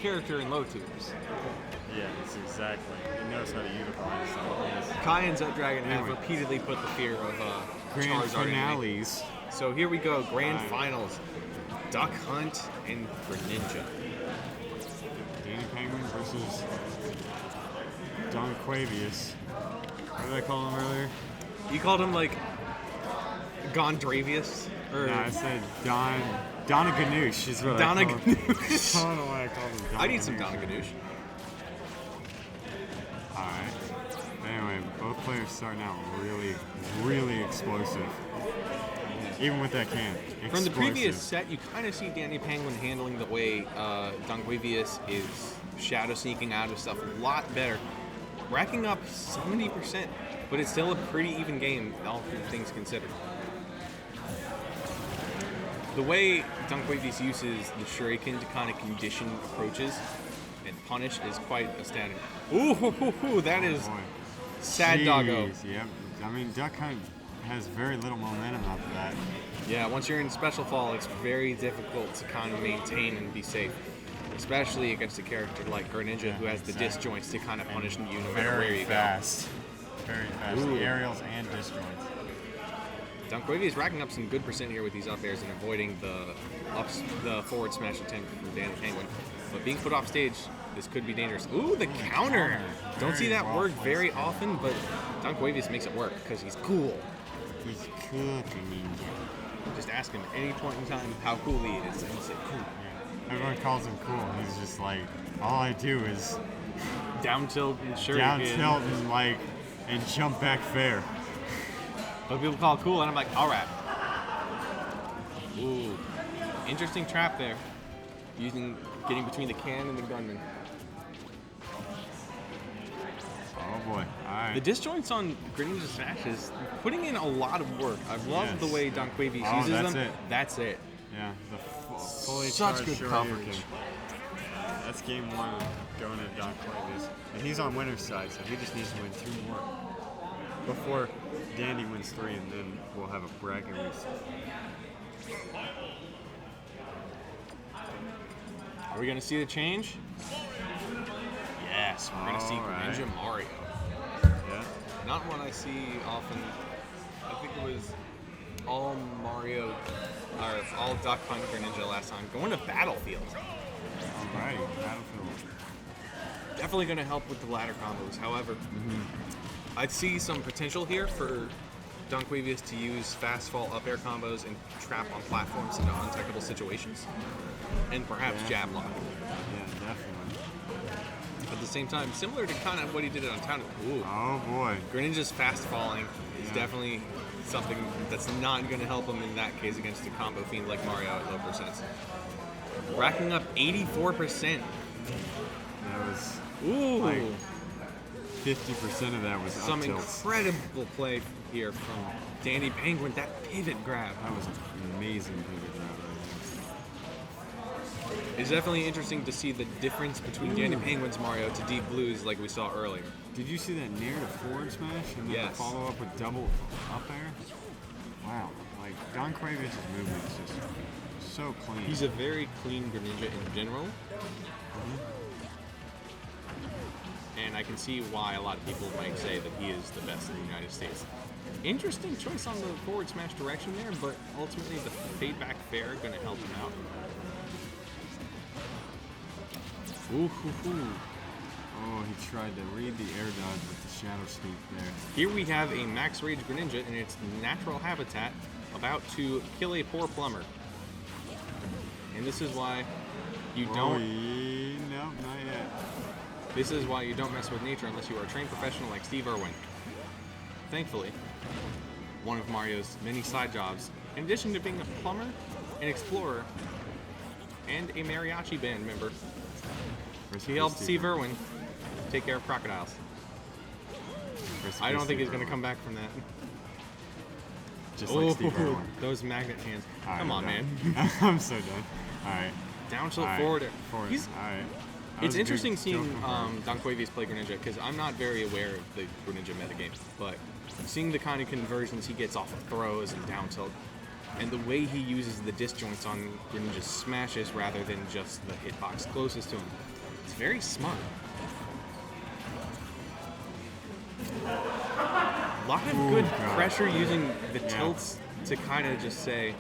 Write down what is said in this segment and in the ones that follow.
character in low twos. Yes, exactly. He knows how to utilize them. Kai and Zut Dragon have repeatedly put the fear of Grand Charizard finales. in me. So here we go, grand finals. Duck Hunt and Greninja. Danny Penguin versus Donquavious. What did I call him earlier? You called him like Gondravious? Or No, I said Donna Ganoush is what Donna I called him. Ganoush. I don't know why I called him Donna I need some Ganoush. Donna Ganoush. Alright. Anyway, both players starting out really, really explosive. Even with that can. From the previous set, you kind of see Danny Penguin handling the way Donquavious is shadow sneaking out of stuff a lot better. Racking up 70%, but it's still a pretty even game, all things considered. The way Donquavious uses the Shuriken to kind of condition approaches and punish is quite astounding. Ooh, that is sad doggo. Yep. I mean, Duck Hunt has very little momentum after that. Yeah, once you're in Special Fall, it's very difficult to kind of maintain and be safe. Especially against a character like Greninja, who has the disjoints to kind of punish you no matter where you Very fast. Ooh. The aerials and disjoints. Donquavious is racking up some good percent here with these up airs and avoiding the forward smash attempt from Danny Penguin. But being put off stage, this could be dangerous. Ooh, the counter! Don't see that work very often, but Donquavious makes it work because he's cool. He's cool, Greninja. Just ask him at any point in time how cool he is, and he'll say cool. Yeah. Everyone calls him cool. He's just like, all I do is Down tilt and Shuriken. down tilt and jump back fair. But people call it cool, and I'm like, alright. Ooh. Interesting trap there. Getting between the can and the gunman. Oh boy. Alright. The disjoints on Greninja's smashes, putting in a lot of work. I love the way Donquavious uses that's them. it. That's it. Yeah, the fully Such charged good Shuriken. coverage. That's game one going to Donquavious. And he's on winner's side, so he just needs to win 2 more before Dandy wins 3, and then we'll have a bracket reset. Are we going to see the change? Yes, we're going to see Greninja Mario. Yeah. Not one I see often. I think it was all Mario, or all Duck Hunt Greninja last time. Going to Battlefield. Alrighty, Battlefield. Definitely going to help with the ladder combos. However, I'd see some potential here for Donquavious to use fast fall up air combos and trap on platforms into untechable situations. And perhaps jab lock. Yeah, definitely. At the same time, similar to kind of what he did on Town. Ooh. Oh boy. Greninja's fast falling is definitely something that's not going to help him in that case against a combo fiend like Mario at low percents. Racking up 84%. That was Ooh. like 50% of that was Some up tilts. incredible play here from Danny Penguin. That pivot grab. That was an amazing pivot grab right It's definitely interesting to see the difference between Danny Penguin's Mario to Deep Blue's like we saw earlier. there. Did you see that near to forward smash and then Yes. follow up with double up air? Wow. Like, Donquavious's movement is just so clean. He's a very clean Greninja in general. And I can see why a lot of people might say that he is the best in the United States. Interesting choice on the forward smash direction there, but ultimately the fade back fair going to help him out. Ooh, Oh, he tried to read the air dodge with the shadow sneak there. Here we have a max rage Greninja in its natural habitat about to kill a poor plumber. And this is why you don't No, not yet. This is why you don't mess with nature unless you are a trained professional like Steve Irwin. Thankfully, one of Mario's many side jobs, in addition to being a plumber, an explorer, and a mariachi band member, he helped Steve Irwin take care of crocodiles. I don't think he's going to come back from that. Just like Steve Irwin. Those magnet hands. All right, Come on, I'm man. done. I'm so done. All right. Down tilt All right. forward. Forward. He's, All right. That It's was a good interesting seeing joke from her. Donquavious play Greninja because I'm not very aware of the Greninja metagame, but seeing the kind of conversions he gets off of throws and down tilt, and the way he uses the disjoints on Greninja's smashes rather than just the hitbox closest to him, Very smart. A lot of good pressure using the tilts to kind of just say,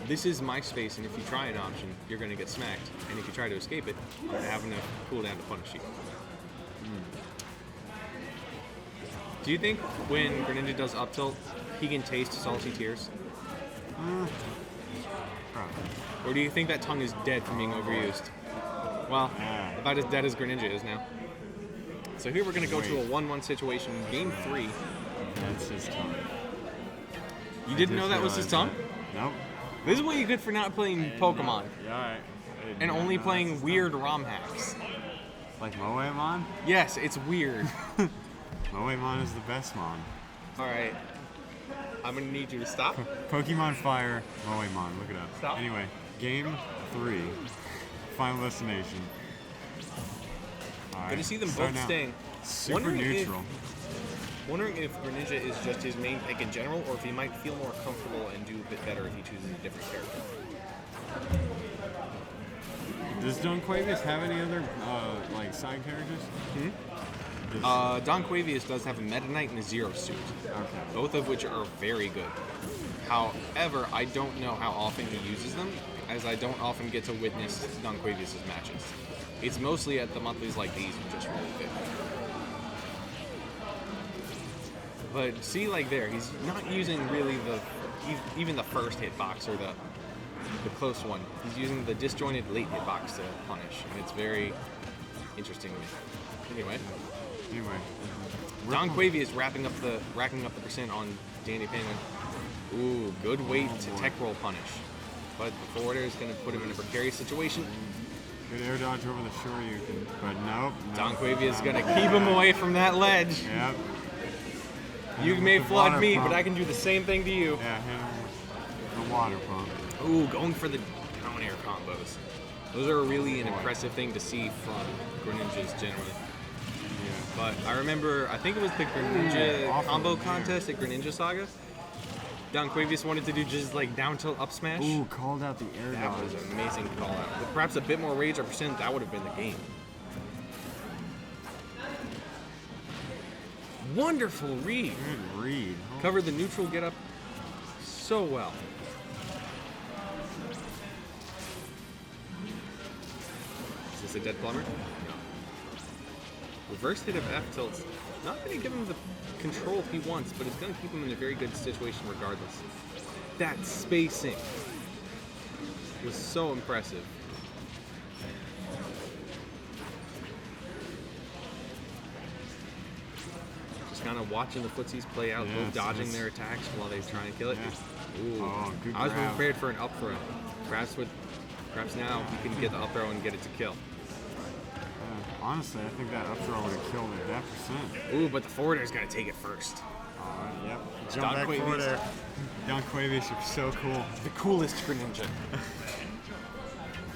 this is my space, and if you try an option, you're going to get smacked. And if you try to escape it, I'm going to have enough cooldown to punish you. Do you think when Greninja does up tilt, he can taste salty tears? Probably. Or do you think that tongue is dead from being overused? Well, about as dead as Greninja is now. So here we're going to go to a 1-1 situation, game 3. That's his tongue. You didn't know that was his tongue? Nope. This is what you get for not playing Pokemon. Yeah, alright. And only playing weird ROM hacks. Like Moemon? Yes, it's weird. Moemon is the best mon. Alright. I'm going to need you to stop. Pokemon Fire, Moemon. Look it up. Stop. Anyway, game 3. Final destination. Good to see them both staying. Super neutral. Wondering if Greninja is just his main pick in general, or if he might feel more comfortable and do a bit better if he chooses a different character. Does Donquavious have any other like side characters? Donquavious does have a Meta Knight and a Zero Suit. Okay. Both of which are very good. However, I don't know how often he uses them, as I don't often get to witness Donquavious' matches. It's mostly at the monthlies like these, which is really good. But see, like there, he's not using really even the first hitbox or the close one. He's using the disjointed late hitbox to punish, and it's very interesting to me. Anyway, Donquavious racking up the percent on Danny Penguin. Ooh, good weight to tech roll punish, but the forwarder is going to put him in a precarious situation. Good air dodge over the shore, you can, but nope. Donquavious is going to keep him away from that ledge. Yep. You may flood me, but I can do the same thing to you. Yeah, hit him with the water pump. Ooh, going for the down air combos. Those are really an impressive thing to see from Greninjas generally. Yeah. But I remember, I think it was the Greninja combo contest at Greninja Saga. Donquavious wanted to do just like down tilt up smash. Ooh, called out the air dodge. That was an amazing call out. With perhaps a bit more rage or percent, that would have been the game. Wonderful read. Good read. Oh. Covered the neutral get up so well. Is this a dead plumber? No. Reverse hit of F tilts. Not going to give him the control he wants, but it's going to keep him in a very good situation regardless. That spacing was so impressive. Just kind of watching the footsies play out, both dodging their attacks while they try and kill it. Yeah. Ooh. Oh, good I was grab. prepared for an up throw. Perhaps now he can get the up throw and get it to kill. Honestly, I think that up throw would have killed it that percent. Ooh, but the forwarder's got to take it first. Yep. Jump back forward there. Donquavious, you're so cool. The coolest Greninja.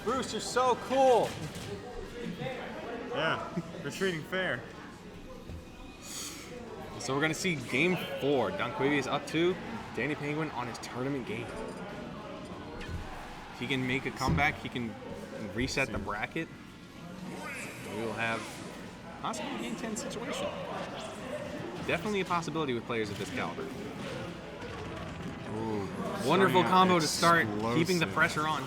Bruce, you're so cool. Yeah, we're treating fair. So we're going to see game 4. Donquavious up 2. Danny Penguin on his tournament game. If he can make a comeback, he can reset the bracket. We will have possibly a game 10 situation. Definitely a possibility with players of this caliber. Ooh, Wonderful combo to start, explosive. keeping the pressure on.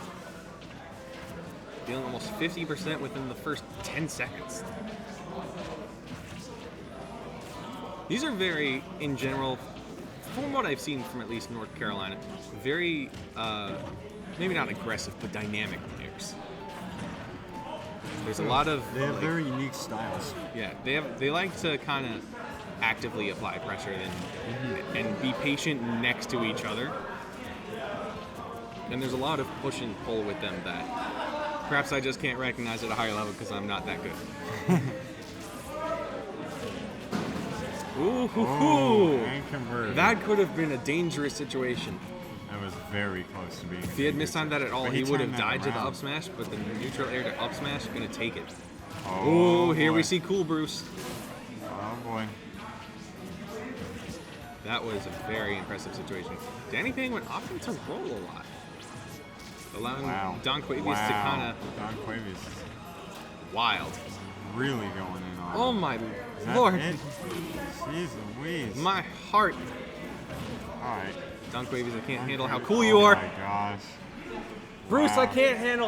Dealing almost 50% within the first 10 seconds. These are very, in general, from what I've seen from at least North Carolina, very, maybe not aggressive, but dynamic players. There's a lot of... They have very unique styles. Yeah, they like to kind of actively apply pressure and be patient next to each other. And there's a lot of push and pull with them that perhaps I just can't recognize at a higher level because I'm not that good. Ooh, And converted. that could have been a dangerous situation. That was very close to being. If he had mistimed that at all, he would have timed that died to the around. up smash, but the neutral air to up smash gonna take it. Oh, Ooh, here boy. we see Cool Bruce. Oh boy. That was a very impressive situation. Danny Penguin opting to roll a lot, allowing Wow. Donquavious wow. to kind of Donquavious. wild. Really going in on Oh him. my Is that lord. it? Jeez Louise. My heart. Alright. Donquavious, I can't handle how cool you are. Oh my gosh. Bruce, I Wow. can't handle